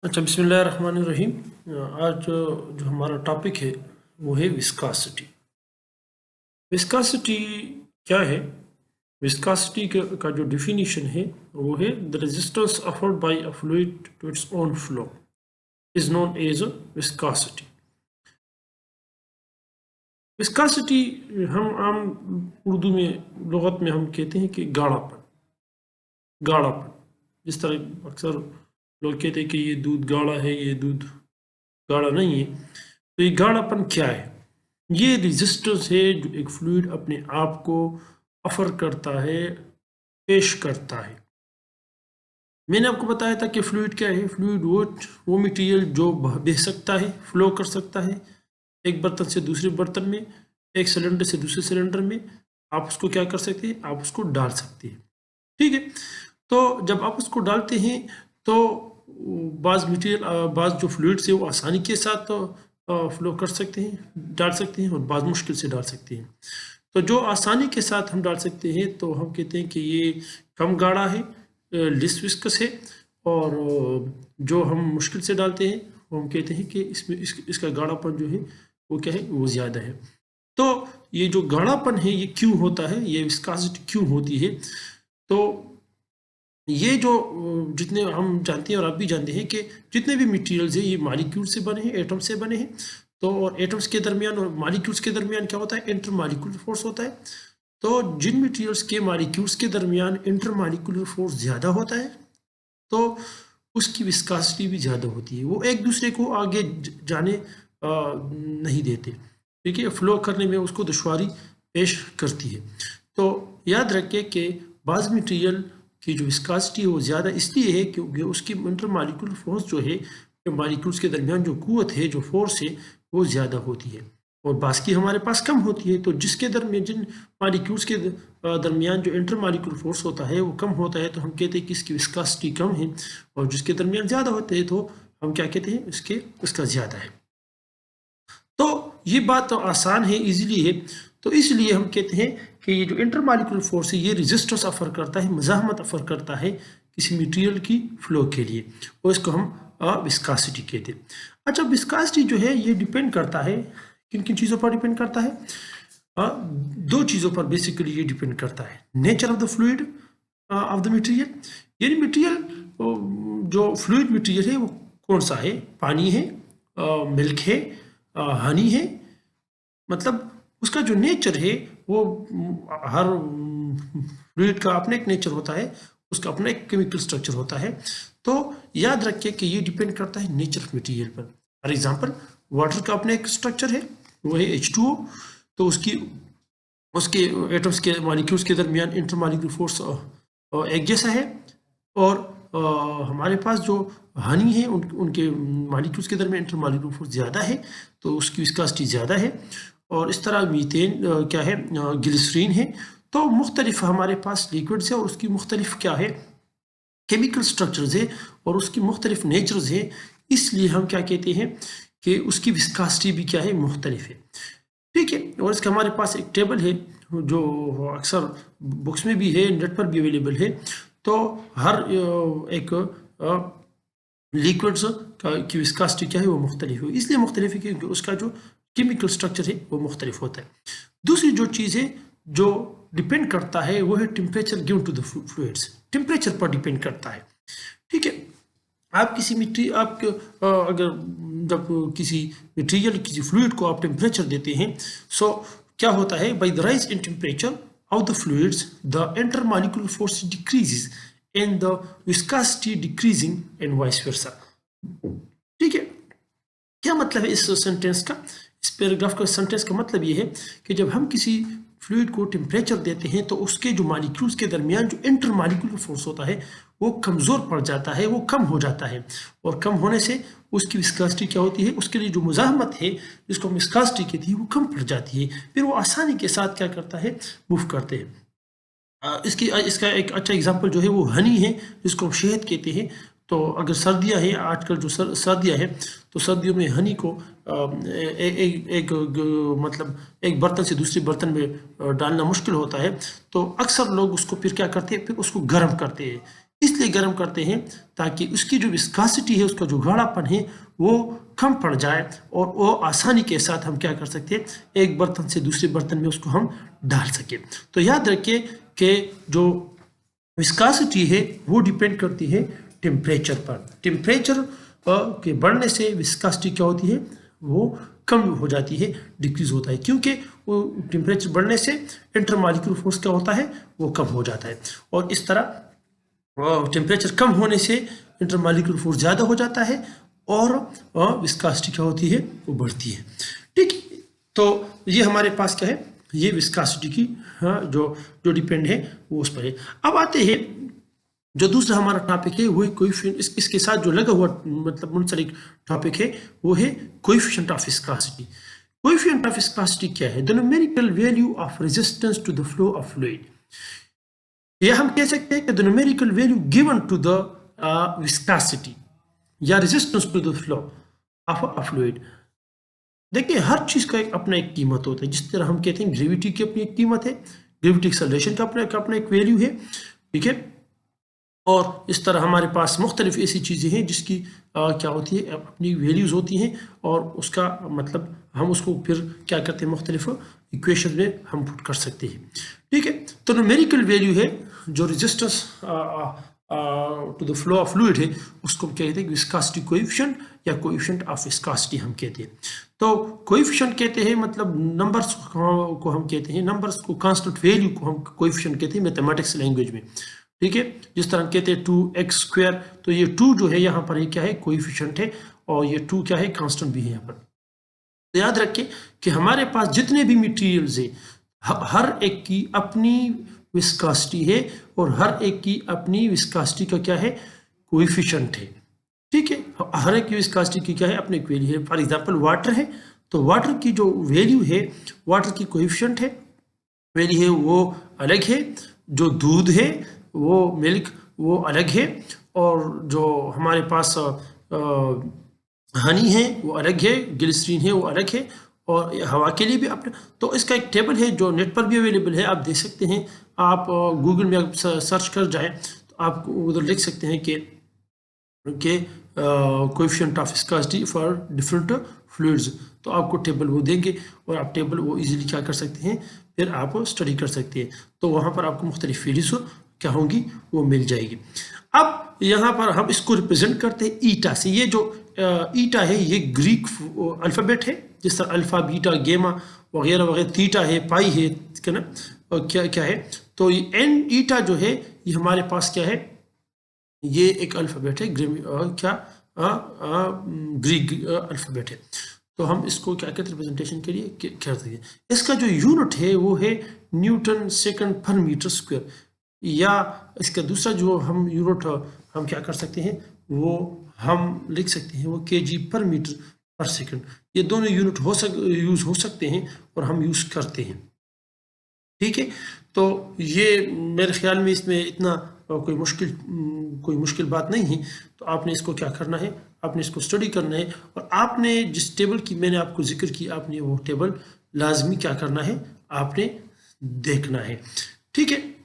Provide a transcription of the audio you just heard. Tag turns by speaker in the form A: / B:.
A: अच्छा, बिस्मिल्लाहिर्रहमानिर्रहीम। आज जो हमारा टॉपिक है वो है विस्कासिटी। विस्कासिटी क्या है? विस्कासिटी का जो डिफिनीशन है वो है the resistance offered by a fluid to its own flow is known as viscosity. Viscosity हम आम उर्दू में लुगत में हम कहते हैं कि गाढ़ापन। गाढ़ापन जिस तरह अक्सर लोग कहते हैं कि ये दूध गाढ़ा है, ये दूध गाढ़ा नहीं है। तो ये गाढ़ापन क्या है? ये रेजिस्टेंस है जो एक फ्लूइड अपने आप को ऑफर करता है, पेश करता है। मैंने आपको बताया था कि फ्लूइड क्या है। फ्लूइड वो मटेरियल जो बह सकता है, फ्लो कर सकता है एक बर्तन से दूसरे बर्तन में, एक सिलेंडर से दूसरे सिलेंडर में। आप उसको क्या कर सकते हैं? आप उसको डाल सकते हैं। ठीक है। तो जब आप उसको डालते हैं तो बाज़ मटेरियल बाज़ जो फ्लूइड्स है वो आसानी के साथ फ्लो कर सकते हैं, डाल सकते हैं, और बाज़ मुश्किल से डाल सकते हैं। तो जो आसानी के साथ हम डाल सकते हैं तो हम कहते हैं कि ये कम गाढ़ा है, लिस विस्कस है। और जो हम मुश्किल से डालते हैं वो हम कहते हैं कि इसमें इसका गाढ़ापन जो है वो क्या है, वो ज़्यादा है। तो ये जो गाढ़ापन है ये क्यों होता है, ये विस्कासिटी क्यों होती है? तो ये जो जितने हम जानते हैं और आप भी जानते हैं कि जितने भी मटेरियल्स हैं ये मॉलिक्यूल से बने हैं, एटम से बने हैं। तो और एटम्स के दरमियान और मॉलिक्यूल्स के दरमियान क्या होता है? इंटर मॉलिक्यूलर फोर्स होता है। तो जिन मटेरियल्स के मॉलिक्यूल्स के दरमियान इंटर मॉलिक्यूलर फोर्स ज़्यादा होता है तो उसकी विस्कासिटी भी ज़्यादा होती है। वो एक दूसरे को आगे जाने नहीं देते। ठीक है, फ्लो करने में उसको दुश्वारी पेश करती है। तो याद रखें कि बाज़ मटेरियल की जो विस्कासिटी है वो ज़्यादा इसलिए है क्योंकि उसकी इंटर मॉलिक्यूलर फोर्स जो है, मॉलिक्यूल्स के दरमियान जो कुव्वत है, जो फोर्स है, वो ज़्यादा होती है। और बाज़ की हमारे पास कम होती है। तो जिसके दरमियान जिन मॉलिक्यूल्स के दरमियान जो इंटर मॉलिक्यूलर फोर्स होता है वो कम होता है तो हम कहते हैं कि इसकी विस्कासिटी कम है। और जिसके दरमियान ज़्यादा होते हैं तो हम क्या कहते हैं, इसका ज़्यादा है। तो ये बात तो आसान है, इजीली है। तो इसलिए हम कहते हैं कि ये जो इंटरमॉलिक्यूलर फोर्स है ये रेजिस्टेंस ऑफर करता है, मज़ाहमत ऑफर करता है किसी मटेरियल की फ्लो के लिए, और इसको हम विस्कासिटी कहते हैं। अच्छा, विस्कासिटी जो है ये डिपेंड करता है किन किन चीज़ों पर डिपेंड करता है? दो चीज़ों पर बेसिकली ये डिपेंड करता है। Nature of the fluid of the material, यानी मटेरियल जो फ्लूइड मटेरियल है वो कौन सा है? पानी है, मिल्क है, हनी है। मतलब उसका जो नेचर है वो हर फ्लूइड का अपना एक नेचर होता है, उसका अपना एक केमिकल स्ट्रक्चर होता है। तो याद रखिए कि ये डिपेंड करता है नेचर ऑफ मटेरियल पर। फॉर एग्जांपल, वाटर का अपना एक स्ट्रक्चर है, वो है H2O। तो उसकी उसके एटम्स के मॉलिक्यूल्स के दरमियान इंटरमॉलिक्यूलर फोर्स एक जैसा है। और हमारे पास जो हनी है उनके मॉलिक्यूल्स के दरमियान इंटरमॉलिक्यूलर फोर्स ज़्यादा है, तो उसकी विस्कासिटी ज़्यादा है। और इस तरह मीथेन क्या है, ग्लिसरीन है। तो मुख्तलिफ हमारे पास लिक्विड्स है और उसकी मुख्तलिफ क्या है, केमिकल स्ट्रक्चर्स है, और उसकी मुख्तलिफ नेचर्स है। इसलिए हम क्या कहते हैं कि उसकी विस्कासिटी भी क्या है, मुख्तलिफ है। ठीक है। और इसका हमारे पास एक टेबल है जो अक्सर बुक्स में भी है, नेट पर भी अवेलेबल है। तो हर एक लिक्विड्स की विस्कासिटी क्या है, वो मुख्तलिफ है। इसलिए मुख्तलिफ है क्योंकि उसका जो केमिकल स्ट्रक्चर है वो मुख्तलिफ होता है। दूसरी जो चीज़ है जो डिपेंड करता है वो है temperature given to the fluids. Temperature पर डिपेंड करता है। ठीक है। आप किसी मिट्टी आप अगर जब किसी मटेरियल किसी फ्लूइड को आप टेम्परेचर देते हैं, सो क्या होता है, by the rise in temperature of the fluids the intermolecular force decreases and the viscosity decreasing and vice versa. ठीक है। क्या मतलब है इस सेंटेंस का, इस पैराग्राफ का सेंटेंस का मतलब ये है कि जब हम किसी फ्लूइड को टेम्परेचर देते हैं तो उसके जो मॉलिक्यूल्स के दरमियान जो इंटर मॉलिक्यूलर फोर्स होता है वो कमज़ोर पड़ जाता है, वो कम हो जाता है। और कम होने से उसकी विस्कासिटी क्या होती है, उसके लिए जो मुज़ाहमत है जिसको हम विस्कासिटी कहती है वो कम पड़ जाती है। फिर वो आसानी के साथ क्या करता है, मूव करते हैं। इसका एक अच्छा एग्जांपल जो है वो हनी है, जिसको हम शहद कहते हैं। तो अगर सर्दियां हैं, आजकल जो सर्दियां हैं, तो सर्दियों में हनी को मतलब एक बर्तन से दूसरे बर्तन में डालना मुश्किल होता है। तो अक्सर लोग उसको फिर क्या करते हैं, फिर उसको गर्म करते हैं। इसलिए गर्म करते हैं ताकि उसकी जो विस्कासिटी है, उसका जो गाढ़ापन है वो कम पड़ जाए और वो आसानी के साथ हम क्या कर सकते हैं, एक बर्तन से दूसरे बर्तन में उसको हम डाल सकें। तो याद रखिए कि जो विस्कासिटी है वो डिपेंड करती है टेम्परेचर पर। टेम्परेचर के बढ़ने से विस्कासिटी क्या होती है, वो कम हो जाती है, डिक्रीज होता है, क्योंकि वो टेम्परेचर बढ़ने से इंटरमॉलिक्यूलर फोर्स क्या होता है, वो कम हो जाता है। और इस तरह टेम्परेचर कम होने से इंटरमॉलिक्यूलर फोर्स ज़्यादा हो जाता है और विस्कासिटी क्या होती है, वो बढ़ती है। ठीक, तो ये हमारे पास क्या है, ये विस्कासिटी की जो डिपेंड है वो उस पर है। अब आते हैं जो दूसरा हमारा टॉपिक है वो है कोएफिशिएंट, इसके साथ जो लगा हुआ मतलब मुंसलिक टॉपिक है वो है coefficient of viscosity. Coefficient of viscosity क्या है? The numerical value of resistance to the flow of fluid. ये हम कह सकते हैं कि the numerical value given to the viscosity या resistance to the flow of a fluid. देखिए हर चीज का अपना एक कीमत होता है। जिस तरह हम कहते हैं ग्रेविटी की अपनी एक कीमत है, ग्रेविटी एक्सेलरेशन का अपना एक वैल्यू है, ठीक है। और इस तरह हमारे पास मुख्तलिफ ऐसी चीज़ें हैं जिसकी क्या होती है, अपनी वैल्यूज़ होती हैं और उसका मतलब हम उसको फिर क्या करते हैं, मुख्तलिफ इक्वेशन में हम पुट कर सकते हैं, ठीक है। तो न्यूमेरिकल वैल्यू है जो resistance to the flow of fluid है, उसको हम कहते हैं विस्कोसिटी कोएफिशिएंट या कोएफिशिएंट ऑफ विस्कोसिटी हम कहते हैं। तो कोएफिशिएंट कहते हैं मतलब नंबर्स को हम कहते हैं, नंबर्स को कांस्टेंट वैल्यू को हम कोएफिशिएंट कहते हैं मैथमेटिक्स लैंग्वेज में, ठीक है। जिस तरह हम कहते हैं 2x², तो ये 2 जो है यहाँ पर ये क्या है, कोएफिशिएंट है, और ये 2 क्या है, कांस्टेंट भी है यहाँ पर। तो याद रखें कि हमारे पास जितने भी मटेरियल्स है हर एक की अपनी विस्कोसिटी है और हर एक की अपनी विस्कोसिटी का क्या है, कोएफिशिएंट है, ठीक है। हर एक की विस्कोसिटी की क्या है, अपनी वैल्यू है। फॉर एग्जांपल वाटर है, तो वाटर की जो वैल्यू है, वाटर की कोएफिशिएंट है, वैल्यू है, वो अलग है। जो दूध है वो मिल्क वो अलग है, और जो हमारे पास हनी है वो अलग है, ग्लिसरीन है वो अलग है, और हवा के लिए भी अपने। तो इसका एक टेबल है जो नेट पर भी अवेलेबल है, आप देख सकते हैं। आप गूगल में आप सर्च कर जाएं तो आप उधर लिख सकते हैं कि coefficient of viscosity for different fluids, तो आपको टेबल वो देंगे और आप टेबल वो इजीली क्या कर सकते हैं, फिर आप स्टडी कर सकते हैं। तो वहाँ पर आपको मुख्तलिफ वैल्यूज क्या होंगी, वो मिल जाएगी। अब यहाँ पर हम इसको रिप्रेजेंट करते हैं ईटा से। ये जो ईटा है ये ग्रीक अल्फ़ाबेट है, जिस तरह अल्फ़ा, बीटा, गेमा वगैरह वगैरह, थीटा है, पाई है, ठीक है ना, और क्या है। तो ये एन ईटा जो है ये हमारे पास क्या है, ये एक अल्फ़ाबेट है, ग्रीक अल्फ़ाबेट है। तो हम इसको क्या कहते हैं, रिप्रेजेंटेशन के लिए करते हैं। इसका जो यूनिट है वो है न्यूटन सेकंड पर मीटर स्क्वायर, या इसका दूसरा जो हम यूनिट हम क्या कर सकते हैं, वो हम लिख सकते हैं वो केजी पर मीटर पर सेकंड। ये दोनों यूनिट यूज़ हो सकते हैं और हम यूज़ करते हैं, ठीक है। तो ये मेरे ख्याल में इसमें इतना कोई मुश्किल बात नहीं है। तो आपने इसको क्या करना है, आपने इसको स्टडी करना है, और आपने जिस टेबल की मैंने आपको जिक्र की, आपने वो टेबल लाजमी क्या करना है, आपने देखना है, ठीक है।